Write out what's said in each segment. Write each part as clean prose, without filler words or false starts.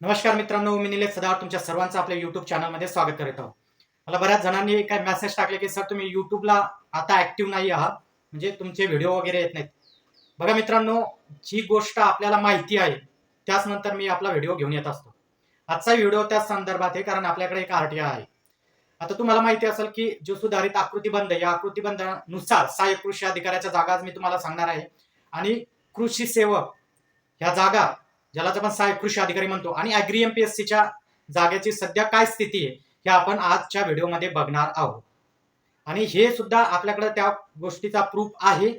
नमस्कार मित्रांनो, मी निलेश सदावर तुमच्या सर्वांचं आपल्या युट्यूब चॅनलमध्ये स्वागत करत आहोत. मला बऱ्याच जणांनी काय मेसेज टाकले की सर तुम्ही युट्यूबला आता ऍक्टिव्ह नाही आहात, म्हणजे तुमचे व्हिडिओ वगैरे येत नाहीत. बघा मित्रांनो, जी गोष्ट आपल्याला माहिती आहे त्याच नंतर मी आपला व्हिडिओ घेऊन येत असतो. आजचा व्हिडिओ त्याच संदर्भात आहे, कारण आपल्याकडे एक आरटीआय आहे. आता तुम्हाला माहिती असेल की जो सुधारित आकृतीबंध या आकृतीबंधानुसार सहाय्यक कृषी अधिकाऱ्याच्या जागा आज मी तुम्हाला सांगणार आहे. आणि कृषी सेवक ह्या जागा, ज्याला आपण सहाय्यक कृषी अधिकारी म्हणतो, आणि अॅग्री एमपीएससीच्या जागेची सध्या काय स्थिती आहे हे आपण आजच्या व्हिडिओमध्ये बघणार आहोत. आणि हे सुद्धा आपल्याकडे त्या गोष्टीचा प्रूफ आहे,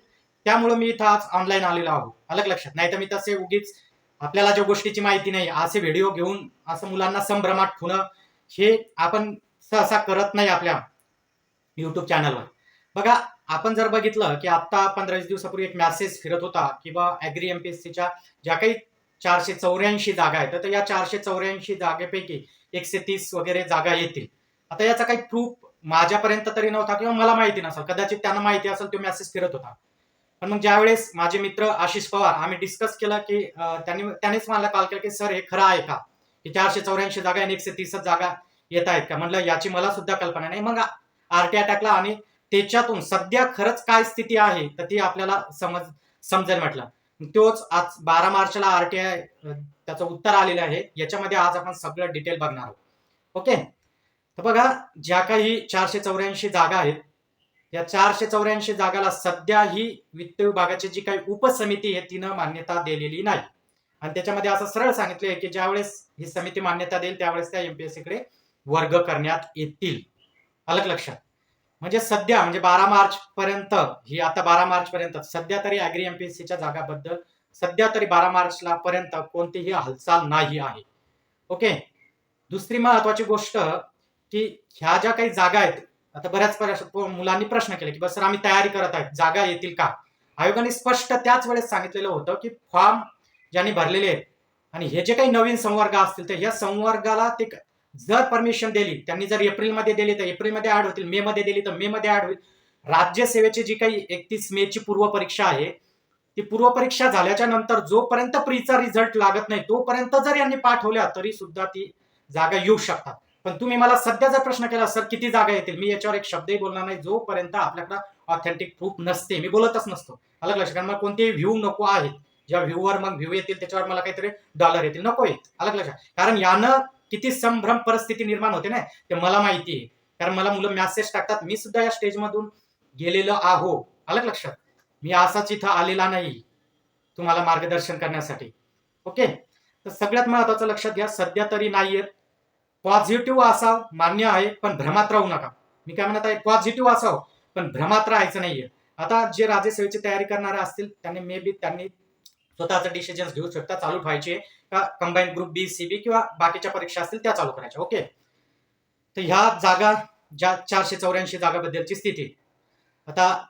त्यामुळे मी इथं आज ऑनलाईन आलेलो आहोत. अलग लक्षात नाही तर मी तसे उगीच आपल्याला ज्या गोष्टीची माहिती नाही असे व्हिडिओ घेऊन असं मुलांना संभ्रमात ठेवणं हे आपण सहसा करत नाही आपल्या युट्यूब चॅनलवर. बघा, आपण जर बघितलं की आता 15-20 दिवसापूर्वी एक मेसेज फिरत होता किंवा अॅग्री एमपीएससीच्या ज्या काही 484 जागा आहेत, तर या 484 जागेपैकी 130 वगैरे जागा येतील. आता याचा काही प्रूफ माझ्यापर्यंत तरी नव्हता किंवा मला माहिती नसेल, कदाचित त्यांना माहिती असेल, तो मेसेज फिरत होता. पण मग ज्यावेळेस माझे मित्र आशिष पवार आम्ही डिस्कस केलं की त्यानेच मला कॉल केला की सर हे खरं आहे का की 484 जागा आणि 130 जागा येत आहेत का. म्हटलं याची मला सुद्धा कल्पना नाही. मग आरटीआय टाकला आणि त्याच्यातून सध्या खरंच काय स्थिती आहे तर ती आपल्याला समजेल म्हटलं. तोच आज 12 मार्चला आरटीआय त्याचं उत्तर आलेलं आहे. याच्यामध्ये आज आपण सगळं डिटेल बघणार आहोत. ओके, तर बघा, ज्या काही 484 जागा आहेत, या 484 जागाला सध्या ही वित्त विभागाची जी काही उपसमिती आहे तिनं मान्यता दिलेली नाही. आणि त्याच्यामध्ये असं सरळ सांगितले की ज्यावेळेस ही समिती मान्यता देईल त्यावेळेस त्या एमपीएससी कडे वर्ग करण्यात येतील. अलग लक्षात. म्हणजे सध्या म्हणजे 12 मार्च पर्यंत, ही आता 12 मार्च पर्यंत सध्या तरी अॅग्री एमपीएससीच्या जागाबद्दल सध्या तरी 12 मार्चला पर्यंत कोणतीही हालचाल नाही आहे. ओके, दुसरी महत्वाची गोष्ट की ह्या ज्या काही जागा आहेत, आता बऱ्याच मुलांनी प्रश्न केले की सर आम्ही तयारी करत आहेत, जागा येतील का. आयोगाने स्पष्ट त्याच वेळेस सांगितलेलं होतं की फॉर्म ज्यांनी भरलेले आहेत आणि हे जे काही नवीन संवर्ग असतील तर या संवर्गाला ते जर परमिशन दिली, त्यांनी जर एप्रिलमध्ये दिली तर एप्रिलमध्ये ऍड होतील, मे मध्ये दिली तर मे मध्ये ऍड होईल. राज्यसेवेची जी काही 31 मेची पूर्व परीक्षा आहे, ती पूर्व परीक्षा झाल्याच्या नंतर जोपर्यंत प्रीचा रिझल्ट लागत नाही तोपर्यंत जर यांनी पाठवल्या तरी सुद्धा ती जागा येऊ शकतात. पण तुम्ही मला सध्या जर प्रश्न केला सर किती जागा येतील, मी याच्यावर एक शब्दही बोलणार नाही जोपर्यंत आपल्याकडे ऑथेंटिक प्रूफ नसते. मी बोलतच नसतो. अलग लक्षात. कारण मला कोणतेही व्ह्यू नको आहेत, ज्या व्ह्यूवर मग व्ह्यू येतील त्याच्यावर मला काहीतरी डॉलर येतील, नको येत. अलग लक्षात. कारण यानं किती संभ्रम परिस्थिती निर्माण होते ना, ते मला माहिती आहे. कारण मला मुलं मेसेज टाकतात, मी सुद्धा या स्टेजमधून गेलेलो आहो. अलग लक्षात. मी असाच इथं आलेला नाही तुम्हाला मार्गदर्शन करण्यासाठी. ओके, तर सगळ्यात महत्वाचं लक्षात घ्या, सध्या तरी नाहीये. पॉझिटिव्ह असावं मान्य आहे, पण भ्रमात राहू नका. मी काय म्हणत आहे, पॉझिटिव्ह असावं पण भ्रमात राहायचं नाहीये. आता जे राज्यसेवेची तयारी करणारे असतील त्यांनी मे बी त्यांनी स्वतःचे डिसिजन घेऊ शकता, चालू ठेवायचे का कंबाईन ग्रुप बी, सीबी किंवा बाकीच्या परीक्षा असतील त्या चालू करायच्या. ओके, तर ह्या जागा, ज्या 484 जागाबद्दलची स्थिती. आता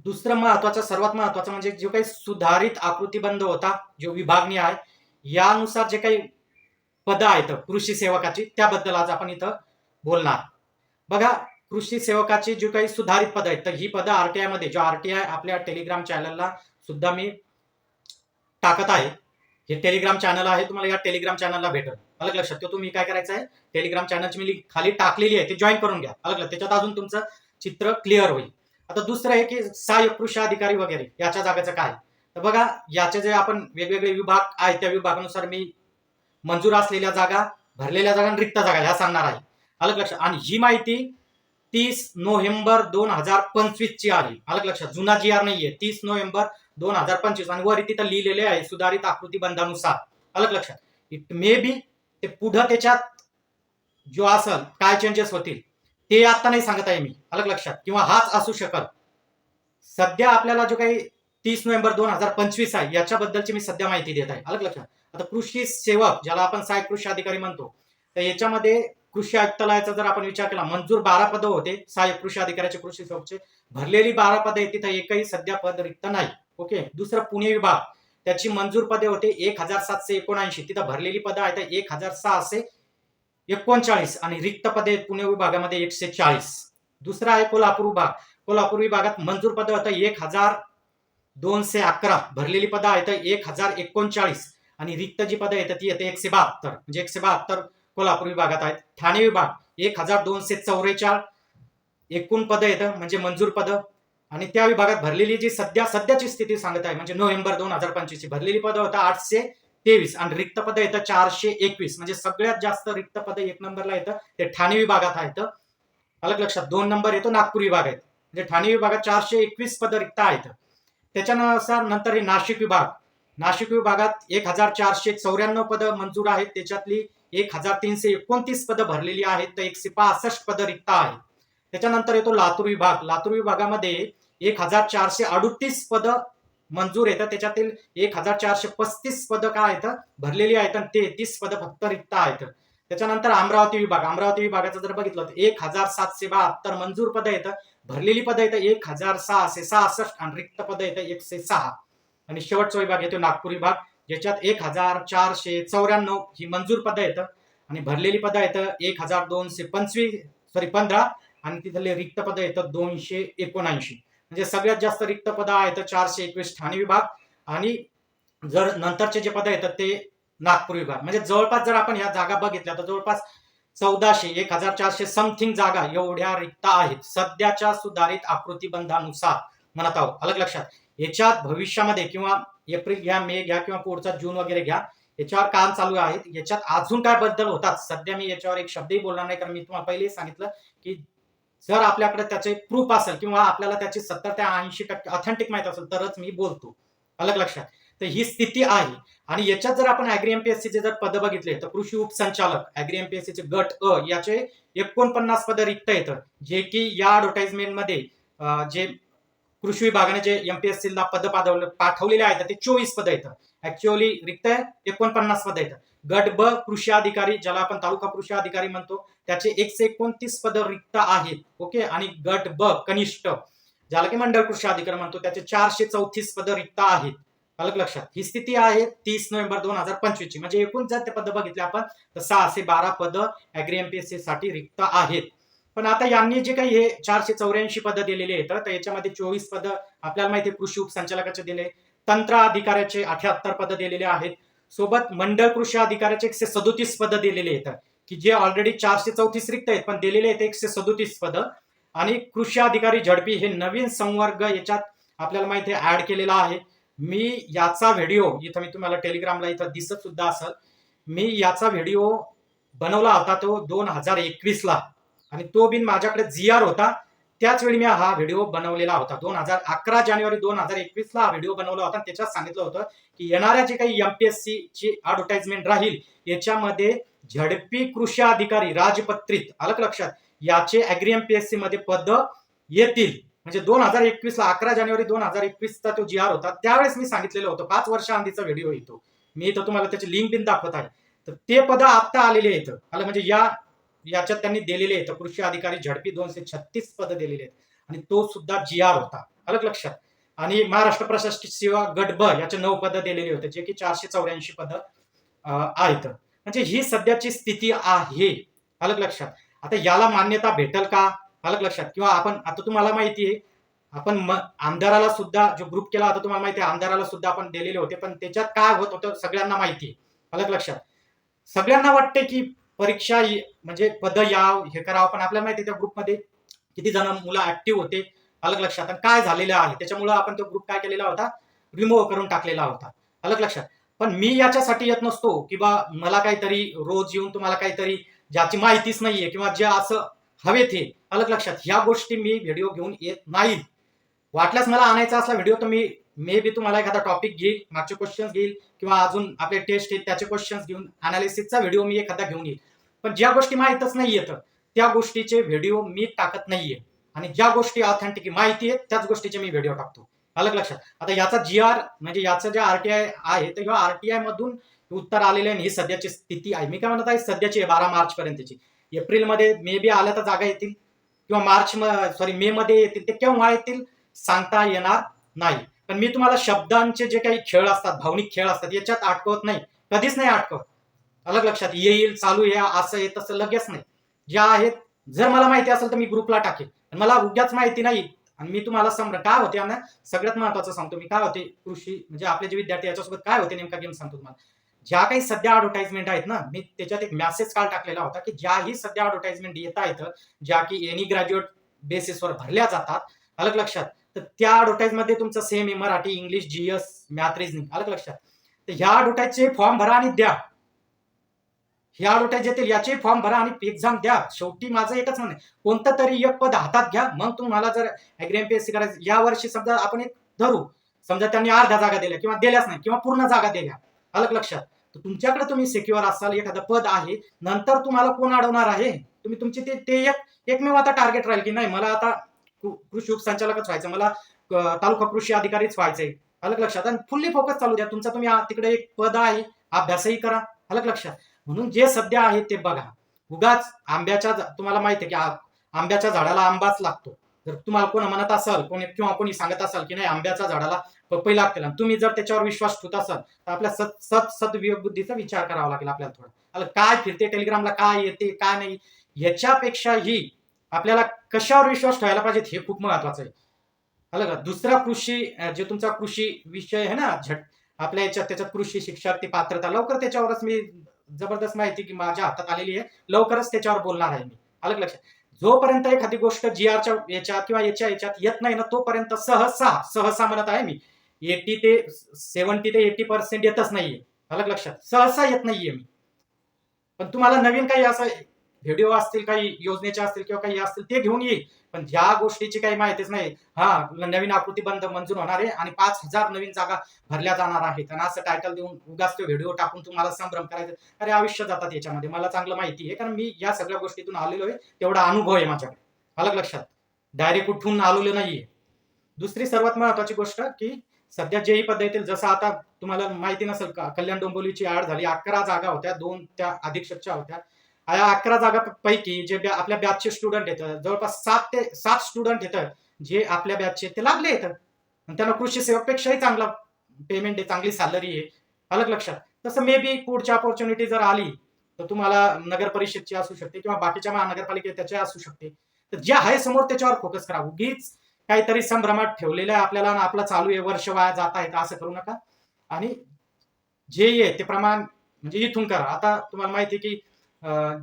दुसरं महत्वाचं, सर्वात महत्वाचं म्हणजे जो काही सुधारित आकृतीबंध होता, जो विभागणी आहे, यानुसार जे काही पदं आहेत कृषी सेवकाची, त्याबद्दल आज आपण इथं बोलणार. बघा, कृषी सेवकाची जी काही सुधारित पदं आहेत तर ही पदं आरटीआय मध्ये, जो आरटीआय आपल्या टेलिग्राम चॅनलला सुद्धा मी टाकत आहे. हे टेलिग्राम चॅनल आहे, तुम्हाला या टेलिग्राम चॅनलला भेटेल. अलग लक्षात. तो तुम्ही काय करायचं आहे, टेलिग्राम चॅनलची मी लिंक खाली टाकलेली आहे, ते जॉईन करून घ्या. अलग लक्षात. त्याच्यात अजून तुमचं चित्र क्लिअर होईल. आता दुसरं आहे की सहाय्यक कृषी अधिकारी वगैरे याच्या जागेचं काय. तर बघा, याचे जे आपण वेगवेगळे विभाग आहेत त्या विभागानुसार मी मंजूर असलेल्या जागा, भरलेल्या जागा आणि रिक्त जागा ह्या सांगणार आहे. अलग लक्षात. आणि ही माहिती 30 नोव्हेंबर 2025 ची आली. अलग लक्षात. जुना जी आर नाहीये, 30 नोव्हेंबर 2025. आणि वर तिथं लिहिलेले आहे सुधारित आकृतीबंधानुसार. अलग लक्षात. इट मे बी ते पुढं त्याच्यात जो असेल काय चेंजेस होतील ते आता नाही सांगत आहे मी. अलग लक्षात. किंवा हाच असू शकत. सध्या आपल्याला जो काही 30 नोव्हेंबर 2025 आहे याच्याबद्दलची मी सध्या माहिती देत आहे. अलग लक्षात. आता कृषी सेवक, ज्याला आपण सहाय्यक कृषी अधिकारी म्हणतो, तर याच्यामध्ये कृषी आयुक्तालयाचा जर आपण विचार केला, मंजूर 12 पदं होते सहाय्यक कृषी अधिकाऱ्याचे, कृषी सेवकचे. भरलेली 12 पदं आहेत, तिथं एकही सध्या पद रिक्त नाही. ओके, दुसरं पुणे विभाग, त्याची मंजूर पदे होते 1779, तिथं भरलेली पदं आहेत 1639 आणि रिक्त पदे पुणे विभागामध्ये 140. दुसरा आहे कोल्हापूर विभाग. कोल्हापूर विभागात मंजूर पदं होतं 1211, भरलेली पदं आहेत 1039 आणि रिक्त जी पदं येतात ती येते 172, म्हणजे 172 कोल्हापूर विभागात आहेत. ठाणे विभाग 1244 एकूण पदं येतं म्हणजे मंजूर पदं. आणि त्या विभागात भरलेली जी सध्याची स्थिती सांगत आहे म्हणजे नोव्हेंबर 2025 ची भरलेली पदं होतं 823 आणि रिक्त पदं येतं 421, म्हणजे सगळ्यात जास्त रिक्त पदं 1 नंबरला येतं ते ठाणे विभागात आहेत. अलग लक्षात. 2 नंबर येतो नागपूर विभाग आहेत, म्हणजे ठाणे विभागात 421 पदं रिक्त आहेत. त्याच्यानुसार नंतर हे नाशिक विभागात 1494 पदं मंजूर आहेत, त्याच्यातली 1329 पदं भरलेली आहेत, तर 165 पदं रिक्त आहेत. त्याच्यानंतर येतो लातूर विभागामध्ये 1438 पदं मंजूर येतात, त्याच्यातील 1435 पदं काय आहेत भरलेली आहेत आणि 33 पदं फक्त रिक्त आहेत. त्याच्यानंतर अमरावती विभागाचं जर बघितलं तर 1772 मंजूर पदं येतं, भरलेली पदं येतं 1666 आणि रिक्त पदं येतं 106. आणि शेवटचा विभाग येतो नागपूर विभाग, ज्याच्यात 1494 ही मंजूर पदं येतं आणि भरलेली पदं येतं 15 आणि तिथले रिक्त पदं येतं 279. म्हणजे सगळ्यात जास्त रिक्त पदं आहेत 421 ठाणे विभाग आणि जर नंतरचे जे पदं येतात ते नागपूर विभाग. म्हणजे जवळपास जर आपण ह्या जागा बघितल्या तर जवळपास 1400 समथिंग जागा एवढ्या रिक्त आहेत सध्याच्या सुधारित आकृतीबंधानुसार म्हणत आहोत. अलग लक्षात. याच्यात भविष्यामध्ये किंवा एप्रिल घ्या, मे घ्या किंवा पुढचा जून वगैरे घ्या, याच्यावर काम चालू आहे. याच्यात अजून काय बदल होतात सध्या मी याच्यावर एक शब्दही बोलणार नाही, कारण मी तुम्हाला पहिलेही सांगितलं की जर आपल्याकडे त्याचे प्रूफ असेल किंवा आपल्याला त्याची 70 ते 80% ऑथेंटिक माहित असेल तरच मी बोलतो. अलग लक्षात. तर ही स्थिती आहे. आणि याच्यात जर आपण ऍग्री एमपीएससीचे जर पद बघितले तर कृषी उपसंचालक ऍग्री एमपीएससीचे गट अ याचे 49 पदं रिक्त येतं, जे की या ऍडव्हर्टाइजमेंटमध्ये जे कृषी विभागाने जे एमपीएससीला पद पाठवलेले आहेत ते 24 पदं येतं. ऍक्च्युअली रिक्त 49 पदं येतं. गट ब कृषी अधिकारी, ज्याला आपण तालुका कृषी अधिकारी म्हणतो, त्याचे 129 पदं रिक्त आहेत. ओके. आणि गट ब कनिष्ठ, ज्याला की मंडळ कृषी अधिकारी म्हणतो, त्याचे 434 पदं रिक्त आहेत. अलग लक्षात. ही स्थिती आहे 30 नोव्हेंबर 2025 ची. म्हणजे एकूण जर ते पदं बघितले आपण तर 612 पदं ऍग्री एमपीएससी साठी रिक्त आहेत. पण आता यांनी जे काही हे 484 पदं दिलेली आहेत तर याच्यामध्ये 24 पदं आपल्याला माहिती कृषी उपसंचालकाचे दिले, तंत्र अधिकाऱ्याचे 78 पदं दिलेले आहेत, सोबत मंडळ कृषी अधिकाऱ्याचे 137 पदं दिलेले आहेत, की जे ऑलरेडी 434 रिक्त आहेत पण दिलेले आहेत 137 पदं. आणि कृषी अधिकारी झडपी हे नवीन संवर्ग याच्यात आपल्याला माहिती ऍड केलेला आहे. मी याचा व्हिडिओ इथं मी तुम्हाला टेलिग्रामला इथं दिसत सुद्धा असेल, मी याचा व्हिडिओ बनवला होता तो 2021 ला, आणि तो बिन माझ्याकडे जीआर होता, त्याच वेळी मी हा व्हिडिओ बनवलेला होता. 11 जानेवारी 2021 ला हा व्हिडिओ बनवला होता. त्याच्यात सांगितलं होतं की येणाऱ्या जे काही एमपीएससी ची ऍडव्हर्टाइजमेंट राहील याच्यामध्ये झडपी कृषी अधिकारी राजपत्रित, अलग लक्षात, याचे ऍग्री एमपीएससी मध्ये पद येतील. म्हणजे 2021 ला 11 जानेवारी 2021 चा तो जीआर होता. त्यावेळेस मी सांगितलेलं होतं, 5 वर्षाआधीचा व्हिडिओ येतो, मी इथं तुम्हाला त्याची लिंक बिन दाखवत आहे. तर ते पद आता आलेले आहेत. आलं म्हणजे याच्यात त्यांनी दिलेले आहेत कृषी अधिकारी झडपी 236 पदं दिलेली आहेत आणि तो सुद्धा जीआर होता. अलग लक्षात. आणि महाराष्ट्र प्रशासकीय सेवा गट ब याचे 9 पदं दिलेली होते, जे की 484 पदं आहेत. म्हणजे ही सध्याची स्थिती आहे. अलग लक्षात. आता याला मान्यता भेटेल का? अलग लक्षात. किंवा आपण आता तुम्हाला माहिती आहे आपण आमदाराला सुद्धा जो ग्रुप केला होता तुम्हाला माहिती आहे, आमदाराला सुद्धा आपण दिलेले होते, पण त्याच्यात काय होत होतं सगळ्यांना माहिती आहे. अलग लक्षात. सगळ्यांना वाटते की परीक्षा म्हणजे पद याव हे करावं, पण आपल्याला माहिती त्या ग्रुपमध्ये किती जण मुलं ऍक्टिव्ह होते. अलग लक्षात. आणि काय झालेलं आहे त्याच्यामुळे आपण तो ग्रुप काय केलेला होता, रिमूव्ह करून टाकलेला होता. अलग लक्षात. पण मी याच्यासाठी येत नसतो की बा मला काहीतरी रोज येऊन तुम्हाला काहीतरी ज्याची माहितीच नाहीये किंवा जे असं हवेत हे, अलग लक्षात, ह्या गोष्टी मी व्हिडिओ घेऊन येत नाही. वाटल्यास मला आणायचा असला व्हिडिओ तर मी मे बी तुम्हाला एखादा टॉपिक घेईल, मागचे क्वेश्चन्स घेईल किंवा अजून आपले टेस्ट आहेत त्याचे क्वेश्चन्स घेऊन अनालिसिसचा व्हिडिओ मी एखादा घेऊन येईल. पण ज्या गोष्टी माहीतच नाहीये त्या गोष्टीचे व्हिडिओ मी टाकत नाहीये. आणि ज्या गोष्टी ऑथेंटिक माहिती आहेत त्याच गोष्टीचे मी व्हिडिओ टाकतो. अलग लक्षात. आता याचा जीआर म्हणजे याचा जे आरटीआय आहे तर ह्या आरटीआय मधून उत्तर आलेले आणि ही सध्याची स्थिती आहे. मी काय म्हणत आहे सध्याची 12 मार्च पर्यंतची. एप्रिलमध्ये मे बी आल्या तर जागा येतील किंवा मे मध्ये येतील. ते केव्हा येतील सांगता येणार नाही. पण मी तुम्हाला शब्दांचे जे काही खेळ असतात, भावनिक खेळ असतात, याच्यात अटकवत नाही, कधीच नाही अटकवत. अलग लक्षात. येईल, चालू आहे, असं आहे तसं लगेच नाही. ज्या आहेत जर मला माहिती असेल तर मी ग्रुपला टाकेल. मला उद्याच माहिती नाही आणि मी तुम्हाला काय होते ना, सगळ्यात महत्वाचं सांगतो मी काय होते कृषी म्हणजे आपले जे विद्यार्थी याच्यासोबत काय होते नेमका गेम सांगतो तुम्हाला. ज्या काही सध्या ऍडव्हर्टाइजमेंट आहेत ना, मी त्याच्यात एक मेसेज काल टाकलेला होता की ज्याही सध्या ऍडव्हर्टाइजमेंट येत आहेत, ज्या की एनी ग्रॅज्युएट बेसिसवर भरल्या जातात, अलग लक्षात, तर त्या ऍडव्हर्टाइजमध्ये तुमचं सेम आहे Marathi, English, GS, math, reasoning, अलग लक्षात. तर ह्या ऍडव्हर्टाइजचे फॉर्म भरा आणि द्या. ह्या ऍडव्हर्टाइज येतील याचे फॉर्म भरा आणि एक्झाम द्या. शेवटी माझं एकच म्हणणं आहे, कोणतं तरी एक पद हातात घ्या. मग तुम्हाला जर ऍग्री एमपीएससी करायचं, या वर्षी समजा आपण एक धरू, समजा त्यांनी अर्ध्या जागा दिल्या किंवा दिल्याच नाही किंवा पूर्ण जागा दिल्या, अलग लक्षात, तर तुमच्याकडे तुम्ही सिक्युअर असाल, एखादं पद आहे, नंतर तुम्हाला कोण अडवणार आहे? तुम्ही तुमची ते एकमेव आता टार्गेट राहील की नाही, मला आता कृषी उपसंचालकच व्हायचं, मला तालुका कृषी अधिकारीच व्हायचंय, अलग लक्षात. आणि फुल्ली फोकस चालू द्या तुमचा. तुम्ही तिकडे एक पद आहे, अभ्यासही करा, अलग लक्षात. म्हणून जे सध्या आहे ते बघा. उगाच आंब्याच्या, तुम्हाला माहिती आहे की आंब्याच्या झाडाला आंबाच लागतो. जर तुम्हाला कोण म्हणत असाल, कोणी किंवा कोणी सांगत असाल की नाही आंब्याच्या झाडाला पपई लागतील, आणि तुम्ही जर त्याच्यावर विश्वास ठेवत असाल, तर आपल्या सद्विवेक बुद्धीचा विचार करावा लागेल आपल्याला थोडा. काय फिरते टेलिग्रामला, काय येते काय नाही, याच्यापेक्षाही आपल्याला कशावर विश्वास ठेवायला पाहिजे हे खूप महत्वाचं आहे. अलग दुसरा कृषी, जे तुमचा कृषी विषय आहे ना, आपल्या याच्यात त्याच्यात कृषी शिक्षक ती पात्रता, लवकर त्याच्यावरच मी जबरदस्त माहिती की माझ्या हातात आलेली आहे, लवकरच त्याच्यावर बोलणार आहे मी, अलग लक्षात. जोपर्यंत एखादी गोष्ट जीआरच्या याच्यात किंवा याच्यात येत नाही ना, तोपर्यंत सहसा म्हणत आहे मी, 80 ते 70 ते 80% येतच नाहीये, अलग लक्षात, सहसा येत नाहीये मी. पण तुम्हाला नवीन काही असं व्हिडिओ असतील, काही योजनेचे असतील किंवा काही असतील ते घेऊन येईल, पण ज्या गोष्टीची काही माहितीच नाही, नवीन आकृती बंद मंजूर होणार आहे आणि 5,000 नवीन जागा भरल्या जाणार आहेत, आणि असं टायटल देऊन उगाच तो व्हिडिओ टाकून तुम्हाला संभ्रम करायचा, अरे आयुष्य जातात याच्यामध्ये. मला चांगलं माहिती आहे, कारण मी या सगळ्या गोष्टीतून आलेलो आहे, तेवढा अनुभव आहे माझ्याकडे, अलग लक्षात, डायरेक्ट उठून आलेलो नाहीये. दुसरी सर्वात महत्वाची गोष्ट की सध्या जेही पद्धतीतील, जसं आता तुम्हाला माहिती नसेल का, कल्याण डोंबिवलीची ऍड झाली, 11 जागा होत्या, 2 त्या अधीक्षकच्या होत्या. या 11 जागांपैकी जे आपल्या बॅचचे स्टुडंट येतात, जवळपास 7 स्टुडंट येतात जे आपल्या बॅचचे, ते लागले येतात, आणि त्यांना कृषी सेवकपेक्षाही चांगला पेमेंट आहे, चांगली सॅलरी आहे, अलग लक्षात. तसं मे बी पुढची अपॉर्च्युनिटी जर आली तर तुम्हाला नगर परिषदची असू शकते किंवा बाकीच्या महानगरपालिके त्याच्या असू शकते. तर जे आहे समोर त्याच्यावर फोकस करा. उगीच काहीतरी संभ्रमात ठेवलेलं आहे आपल्याला, आपला चालू आहे, वर्ष वाया जात आहे, असं करू नका. आणि जे आहे ते प्रमाण म्हणजे इथून करा. आता तुम्हाला माहिती आहे की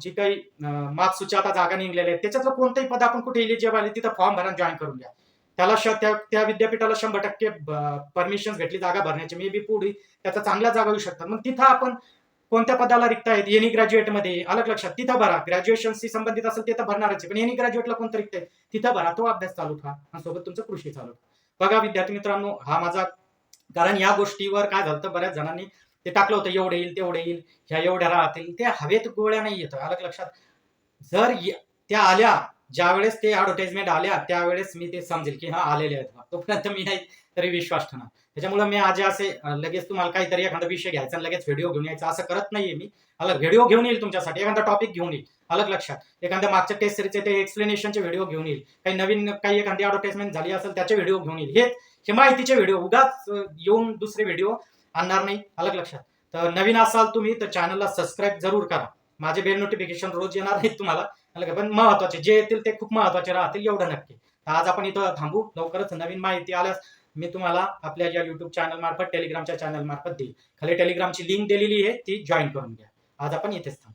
जी काही मार्क्सच्या आता जागा निघलेल्या आहेत, त्याच्यातलं कोणतंही पद आपण कुठे इलिजिबल आहे तिथं फॉर्म भरा, जॉईन करून घ्या. त्याला त्या विद्यापीठाला 100% परमिशन भेटली जागा भरण्याची, मे बी पुढे त्याचा चांगल्या जागा येऊ शकतात. मग तिथं आपण कोणत्या पदाला रिक्त आहेत, एनी ग्रॅज्युएटमध्ये, अलग लक्षात, तिथं भरा. ग्रॅज्युएशनशी संबंधित असेल ते तर भरणारच आहे, पण एनी ग्रॅज्युएटला कोणतं रिक्त आहे तिथं भरा, तो अभ्यास चालू ठेवा आणि सोबत तुमचं कृषी चालू. बघा विद्यार्थी मित्रांनो, हा माझा, कारण या गोष्टीवर काय झालं, बऱ्याच जणांनी ते टाकलं होतं, एवढे येईल तेवढे येईल, ह्या एवढ्या राहतील, त्या हवेत गोळ्या नाही येत, अलग लक्षात. जर त्या आल्या, ज्या वेळेस ते ऍडव्हर्टाइजमेंट आल्या त्यावेळेस मी ते समजेल की आलेले आहेत, तोपर्यंत मी नाही तरी विश्वास ठेवणार. त्याच्यामुळे मी आज असे लगेच तुम्हाला काहीतरी एखादा विषय घ्यायचा लगेच व्हिडिओ घेऊन यायचा असं करत नाहीये मी. अलग व्हिडिओ घेऊन येईल तुमच्यासाठी, एखादा टॉपिक घेऊन येईल, अलग लक्षात, एखाद्या मागच्या टेस्ट सिरीजचे ते एक्सप्लेनेशनचे व्हिडिओ घेऊन येईल, काही नवीन काही एखादी ऍडव्हर्टाइजमेंट झाली असेल त्याचे व्हिडिओ घेऊन येईल, हे माहितीचे व्हिडिओ, उगाच येऊन दुसरे व्हिडिओ आणणार नाही, अलग लक्षात. तर नवीन असाल तुम्ही तर चॅनलला सबस्क्राईब जरूर करा. माझे बेल नोटिफिकेशन रोज येणार आहेत तुम्हाला, पण महत्वाचे जे येतील ते खूप महत्वाचे राहतील, एवढं नक्की. आज आपण इथं थांबू. लवकरच नवीन माहिती आल्यास मी तुम्हाला आपल्या या युट्यूब चॅनल मार्फत, टेलिग्रामच्या चॅनल मार्फत देईल. खाली टेलिग्रामची लिंक दिलेली आहे, ती जॉईन करून घ्या. आज आपण इथेच थांबू.